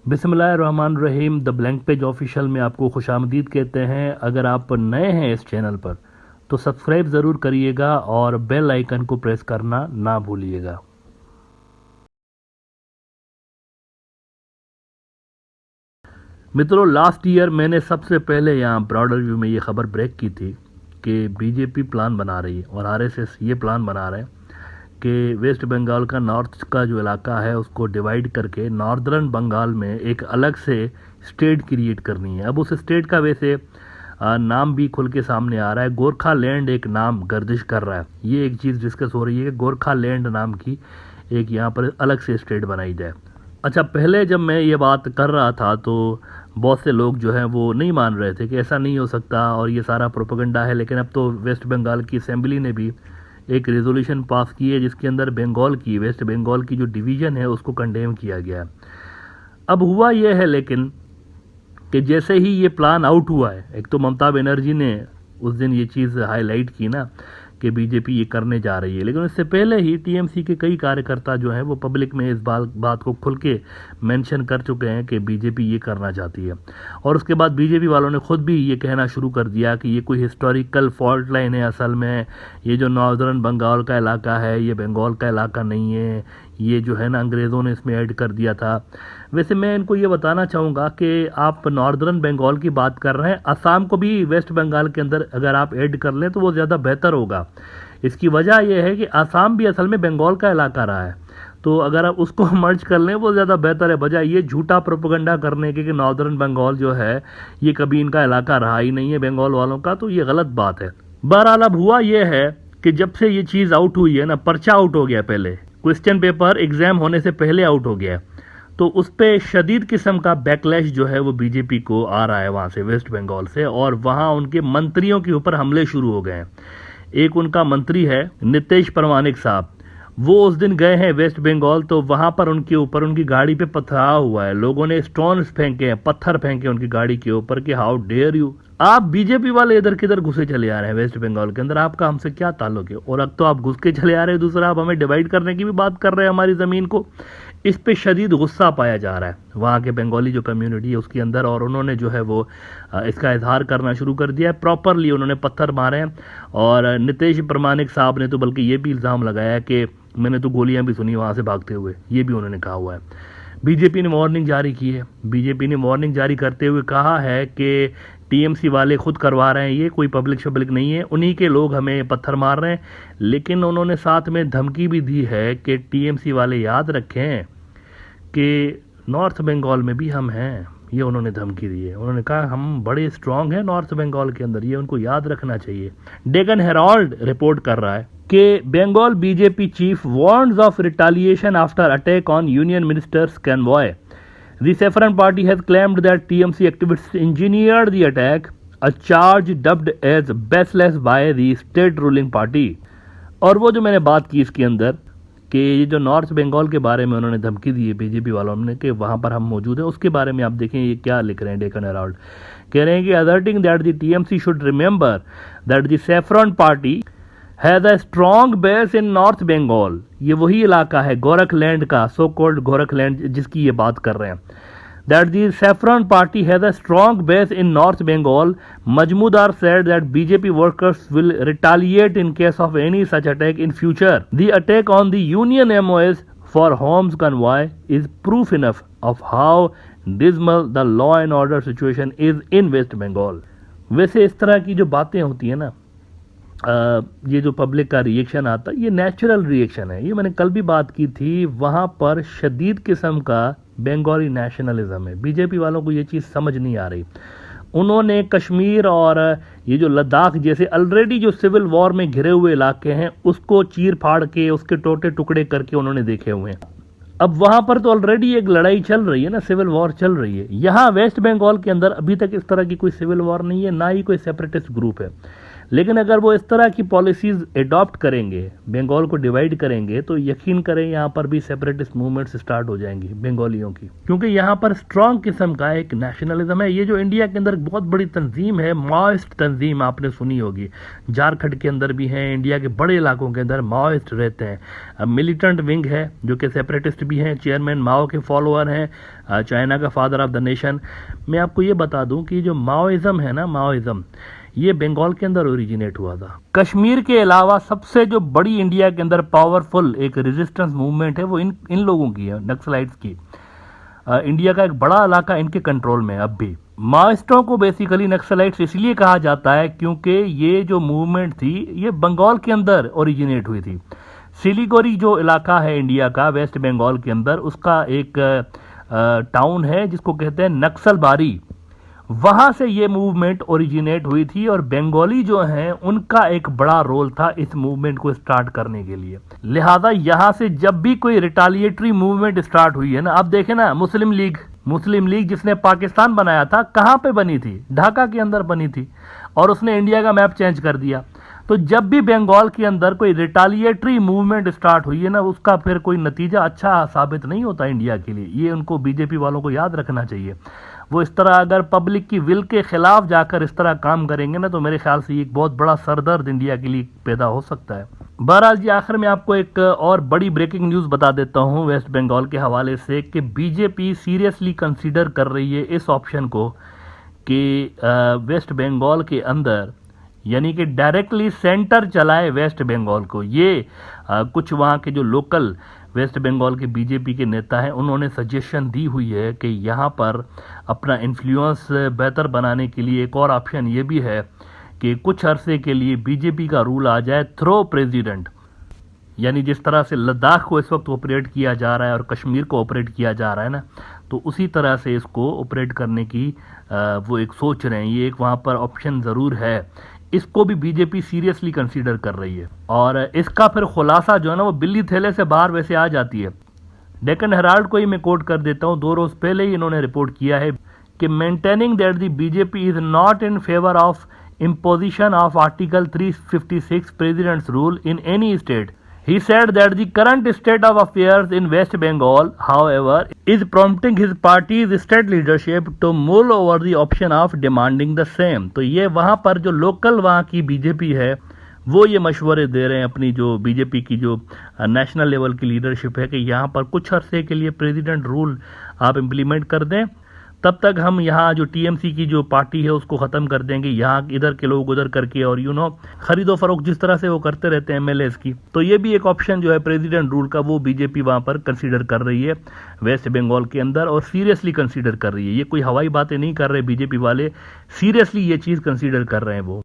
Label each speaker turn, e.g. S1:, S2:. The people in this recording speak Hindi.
S1: बिस्मिल्लाहिर्रहमानिर्रहीम द ब्लैंक पेज ऑफिशियल में आपको खुशामदीद कहते हैं। अगर आप नए हैं इस चैनल पर तो सब्सक्राइब ज़रूर करिएगा और बेल आइकन को प्रेस करना ना भूलिएगा। मित्रों, लास्ट ईयर मैंने सबसे पहले यहाँ ब्रॉडर व्यू में ये खबर ब्रेक की थी कि बीजेपी प्लान बना रही है और आरएसएस ये प्लान बना रहे हैं कि वेस्ट बंगाल का नॉर्थ का जो इलाका है उसको डिवाइड करके नॉर्दर्न बंगाल में एक अलग से स्टेट क्रिएट करनी है। अब उस स्टेट का वैसे नाम भी खुल के सामने आ रहा है। गोरखा लैंड एक नाम गर्दिश कर रहा है। ये एक चीज़ डिस्कस हो रही है कि गोरखा लैंड नाम की एक यहाँ पर अलग से स्टेट बनाई जाए। अच्छा, पहले जब मैं ये बात कर रहा था तो बहुत से लोग जो हैं वो नहीं मान रहे थे कि ऐसा नहीं हो सकता और ये सारा प्रोपेगेंडा है। लेकिन अब तो वेस्ट बंगाल की असेंबली ने भी एक रेजोल्यूशन पास की है जिसके अंदर वेस्ट बंगाल की जो डिवीज़न है उसको कंडेम किया गया। अब हुआ यह है लेकिन कि जैसे ही ये प्लान आउट हुआ है, एक तो ममता बनर्जी ने उस दिन ये चीज़ हाईलाइट की ना कि बीजेपी ये करने जा रही है, लेकिन इससे पहले ही टीएमसी के कई कार्यकर्ता जो हैं वो पब्लिक में इस बात को खुल के मेंशन कर चुके हैं कि बीजेपी ये करना चाहती है। और उसके बाद बीजेपी वालों ने खुद भी ये कहना शुरू कर दिया कि ये कोई हिस्टोरिकल फॉल्ट लाइन है। असल में ये जो नॉर्दर्न बंगाल का इलाका है ये बंगाल का इलाका नहीं है, ये जो है ना अंग्रेज़ों ने इसमें ऐड कर दिया था। वैसे मैं इनको ये बताना चाहूँगा कि आप नॉर्दर्न बंगाल की बात कर रहे हैं, असम को भी वेस्ट बंगाल के अंदर अगर आप ऐड कर लें तो वो ज़्यादा बेहतर होगा। इसकी वजह यह है कि असम भी असल में बंगाल का इलाका रहा है, तो अगर आप उसको मर्ज कर लें वो ज़्यादा बेहतर है, बजाय ये झूठा प्रोपेगेंडा करने के कि नॉर्दर्न बंगाल जो है ये कभी इनका इलाका रहा ही नहीं है बंगाल वालों का। तो ये गलत बात है। बहरहाल अब हुआ ये है कि जब से ये चीज़ आउट हुई है ना, पर्चा आउट हो गया, पहले क्वेश्चन पेपर एग्जाम होने से पहले आउट हो गया, तो उस पर शदीद किस्म का बैकलैश जो है वो बीजेपी को आ रहा है वहाँ से, वेस्ट बंगाल से, और वहाँ उनके मंत्रियों के ऊपर हमले शुरू हो गए हैं। एक उनका मंत्री है नीतीश प्रमाणिक साहब, वो उस दिन गए हैं वेस्ट बंगाल, तो वहाँ पर उनके ऊपर उनकी गाड़ी पे पथराव हुआ है। लोगों ने स्टोन्स फेंके हैं, पत्थर फेंके उनकी गाड़ी के ऊपर कि हाउ डेयर यू। आप बीजेपी वाले इधर किधर घुसे चले आ रहे हैं वेस्ट बंगाल के अंदर, आपका हमसे क्या ताल्लुक है? और अब तो आप घुस के चले आ रहे हैं, दूसरा आप हमें डिवाइड करने की भी बात कर रहे हैं हमारी ज़मीन को। इस पे शदीद गुस्सा पाया जा रहा है वहाँ के बंगाली जो कम्युनिटी है उसके अंदर, और उन्होंने जो है वो इसका इजहार करना शुरू कर दिया है। प्रॉपरली उन्होंने पत्थर मारे हैं और नीतीश प्रमाणिक साहब ने तो बल्कि ये भी इल्ज़ाम लगाया है कि मैंने तो गोलियां भी सुनी वहाँ से भागते हुए, ये भी उन्होंने कहा हुआ है। बीजेपी ने वार्निंग जारी की है। बीजेपी ने वार्निंग जारी करते हुए कहा है कि टीएमसी वाले खुद करवा रहे हैं, ये कोई पब्लिक नहीं है, उन्हीं के लोग हमें पत्थर मार रहे हैं। लेकिन उन्होंने साथ में धमकी भी दी है कि टीएमसी वाले याद रखें कि नॉर्थ बंगाल में भी हम हैं। ये उन्होंने धमकी दी है। उन्होंने कहा हम बड़े स्ट्रांग हैं नॉर्थ बंगाल के अंदर, ये उनको याद रखना चाहिए। डेकन हेराल्ड रिपोर्ट कर रहा है कि Bengal BJP chief warns of retaliation after attack on union minister's convoy. The Saffron Party has claimed that TMC activists engineered the attack, a charge dubbed as baseless by the state ruling party. और वो जो मैंने बात की इसके अंदर कि ये जो नॉर्थ बंगाल के बारे में उन्होंने धमकी दी है बीजेपी वालों ने कि वहाँ पर हम मौजूद हैं, उसके बारे में आप देखें ये क्या लिख रहे हैं। डेकन हेराल्ड कह रहे हैं कि asserting that the TMC should remember that the Saffron Party has a strong base in north Bengal. ये वही इलाका है गोरखलैंड का, सो कॉल्ड गोरखलैंड जिसकी ये बात कर रहे हैं। That the saffron party has a strong base in north Bengal. Majumdar said that BJP workers will retaliate in case of any such attack in future. The attack on the union MOS for home's convoy is proof enough of how dismal the law and order situation is in west Bengal. वैसे इस तरह की जो बातें होती है ना, ये जो पब्लिक का रिएक्शन आता है ये नेचुरल रिएक्शन है। ये मैंने कल भी बात की थी, वहाँ पर शदीद किस्म का बंगाली नेशनलिज्म है। बीजेपी वालों को ये चीज़ समझ नहीं आ रही। उन्होंने कश्मीर और ये जो लद्दाख जैसे ऑलरेडी जो सिविल वॉर में घिरे हुए इलाके हैं उसको चीर फाड़ के उसके टोटे टुकड़े करके उन्होंने देखे हुए हैं। अब वहाँ पर तो ऑलरेडी एक लड़ाई चल रही है ना, सिविल वॉर चल रही है। यहाँ वेस्ट बंगाल के अंदर अभी तक इस तरह की कोई सिविल वॉर नहीं है, ना ही कोई सेपरेटिस्ट ग्रुप है। लेकिन अगर वो इस तरह की पॉलिसीज एडॉप्ट करेंगे, बंगाल को डिवाइड करेंगे, तो यकीन करें यहाँ पर भी सेपरेटिस्ट मूवमेंट्स स्टार्ट हो जाएंगी बंगालियों की, क्योंकि यहाँ पर स्ट्रांग किस्म का एक नेशनलिज्म है। ये जो इंडिया के अंदर बहुत बड़ी तंजीम है, माओइस्ट तंजीम, आपने सुनी होगी, झारखंड के अंदर भी है, इंडिया के बड़े इलाकों के अंदर माओइस्ट रहते हैं। मिलिटेंट विंग है जो कि सेपरेटिस्ट भी हैं, चेयरमैन माओ के फॉलोअर हैं, चाइना का फादर ऑफ द नेशन। मैं आपको ये बता दूं कि जो माओइज्म है ना, माओइज्म ये बंगाल के अंदर ओरिजिनेट हुआ था। कश्मीर के अलावा सबसे जो बड़ी इंडिया के अंदर पावरफुल एक रेजिस्टेंस मूवमेंट है वो इन लोगों की है, नक्सलाइट्स की। इंडिया का एक बड़ा इलाका इनके कंट्रोल में है अब भी। माओइस्टों को बेसिकली नक्सलाइट्स इसलिए कहा जाता है क्योंकि ये जो मूवमेंट थी ये बंगाल के अंदर ओरिजिनेट हुई थी। सिलीगुड़ी जो इलाका है इंडिया का वेस्ट बंगाल के अंदर, उसका एक टाउन है जिसको कहते हैं नक्सलबारी, वहां से ये मूवमेंट ओरिजिनेट हुई थी और बंगाली जो हैं उनका एक बड़ा रोल था इस मूवमेंट को स्टार्ट करने के लिए। लिहाजा यहां से जब भी कोई रिटालिएटरी मूवमेंट स्टार्ट हुई है ना, अब देखें ना, मुस्लिम लीग जिसने पाकिस्तान बनाया था, कहां पे बनी थी? ढाका के अंदर बनी थी, और उसने इंडिया का मैप चेंज कर दिया। तो जब भी बंगाल के अंदर कोई रिटालिएटरी मूवमेंट स्टार्ट हुई है ना, उसका फिर कोई नतीजा अच्छा साबित नहीं होता इंडिया के लिए। ये उनको बीजेपी वालों को याद रखना चाहिए। वो इस तरह अगर पब्लिक की विल के खिलाफ जाकर इस तरह काम करेंगे ना, तो मेरे ख्याल से ये एक बहुत बड़ा सरदर्द इंडिया के लिए पैदा हो सकता है। बहरहाल जी, आखिर में आपको एक और बड़ी ब्रेकिंग न्यूज़ बता देता हूँ वेस्ट बंगाल के हवाले से कि बीजेपी सीरियसली कंसीडर कर रही है इस ऑप्शन को कि वेस्ट बंगाल के अंदर यानी कि डायरेक्टली सेंटर चलाए वेस्ट बंगाल को। ये कुछ वहाँ के जो लोकल वेस्ट बंगाल के बीजेपी के नेता हैं, उन्होंने सजेशन दी हुई है कि यहाँ पर अपना इन्फ्लुएंस बेहतर बनाने के लिए एक और ऑप्शन ये भी है कि कुछ अरसे के लिए बीजेपी का रूल आ जाए थ्रो प्रेसिडेंट। यानी जिस तरह से लद्दाख को इस वक्त ऑपरेट किया जा रहा है और कश्मीर को ऑपरेट किया जा रहा है ना, तो उसी तरह से इसको ऑपरेट करने की वो एक सोच रहे हैं। ये एक वहाँ पर ऑप्शन ज़रूर है, इसको भी बीजेपी सीरियसली कंसीडर कर रही है। और इसका फिर खुलासा जो है ना, वो बिल्ली थैले से बाहर वैसे आ जाती है। डेक्कन हेराल्ड को ही मैं कोट कर देता हूँ, 2 रोज पहले ही इन्होंने रिपोर्ट किया है कि maintaining that the BJP is not in favour of imposition of Article 356 President's Rule in any state. He said that the current state of affairs in West Bengal, however, is prompting his party's state leadership to mull over the option of demanding the same. तो ये वहाँ पर जो लोकल वहाँ की बीजेपी है वो ये मशवरे दे रहे हैं अपनी जो बीजेपी की जो नेशनल लेवल की लीडरशिप है कि यहाँ पर कुछ अरसे के लिए प्रेसिडेंट रूल आप इम्प्लीमेंट कर दें, तब तक हम यहाँ जो टीएमसी की जो पार्टी है उसको ख़त्म कर देंगे, यहाँ इधर के लोग उधर करके, और खरीदो फरोख्त जिस तरह से वो करते रहते हैं एमएलएस की। तो ये भी एक ऑप्शन जो है प्रेसिडेंट रूल का, वो बीजेपी वहाँ पर कंसीडर कर रही है वेस्ट बंगाल के अंदर, और सीरियसली कंसीडर कर रही है। ये कोई हवाई बातें नहीं कर रहे बीजेपी वाले, सीरियसली ये चीज़ कंसीडर कर रहे हैं वो।